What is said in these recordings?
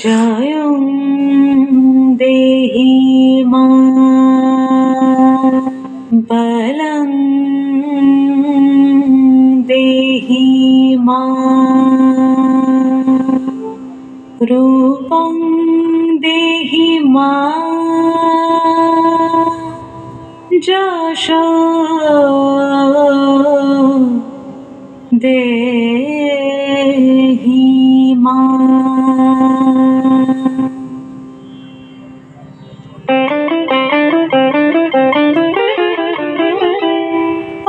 জয়ং দেহি মা বলং দেহি মা রূপং দেহি মা যশো দেহি মা।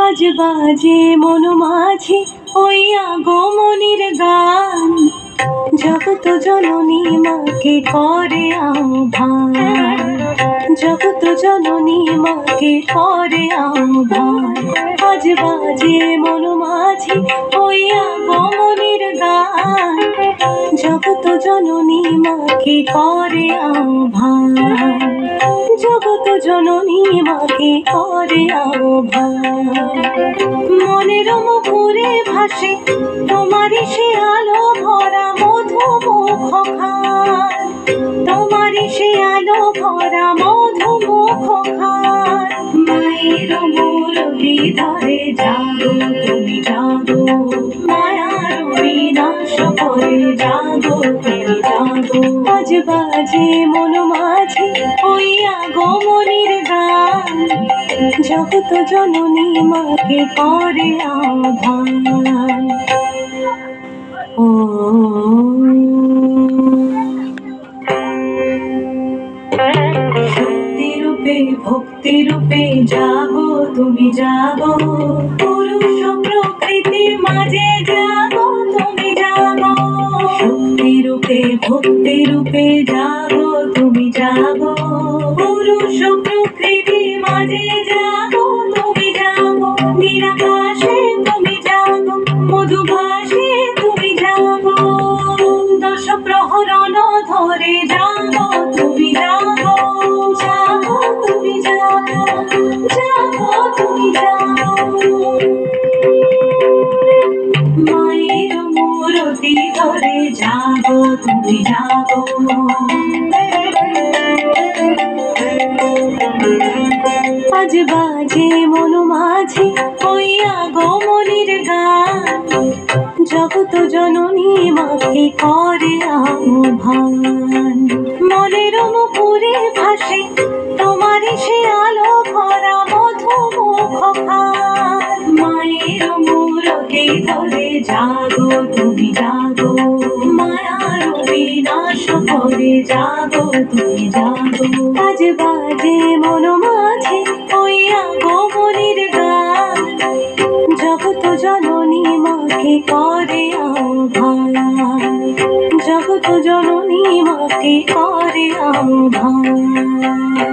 আজ বাজে মন মাঝে ওই আগমনীর গান, জগত জননী মাকে করে আহ্বান, জগত জননী মাকে করে আহ্বান। আজ বাজে মন মাঝে ওই আগমনীর গান, জগত জননী মাকে করে আহ্বান, জগত জননী মাকে করে আহ্বান। মনের মুখরে ভাসে তোমারই সে আলো ভরা মধুমুখ খান, তোমারই সে আলো ভরা মধুমুখ খান। মায়ের মূরতি ধরে জাগো তুমি জাগো, মায়ার বিনাশ করে জাগো তুমি জাগো। আজ বাজে মন মাঝে ওই আগমনীর গান, জগত জননী মাকে করে আহ্বান। ও শক্তি রূপে ভক্তি রূপে জাগো তুমি জাগো, পুরুষ প্রকৃতির মাঝে জাগো তুমি জাগো। শক্তি রূপে ভক্তি রূপে জাগো তুমি জাগো, পুরুষ প্রকৃতির মাঝে জাগো তুমি জাগো। নিরাকাশে তুমি জাগো, মধুভাসে তুমি জাগো, দশ প্রহরণ ধরে জাগো তুমি জাগো, জাগো তুমি জাগো, জাগো তুমি জাগো। মায়ের মূরতি ধরে জাগো তুমি জাগো। আজ বাজে মন মাঝে ওই আগমনীর গান, জগত জননী মাকে করে আহ্বান। মনের মুখরে ভাসে তোমারই সে আলো ভরা মধুমুখ খান। মায়ের মূরতি ধরে জাগো তুমি জাগো, মায়ার বিনাশ করে জাগো তুমি জাগো। আজ বাজে মন মাঝে ওই আগমনীর গান, জগত জননী মাকে করে আহ্বান, জগত জননী মাকে করে আহ্বান।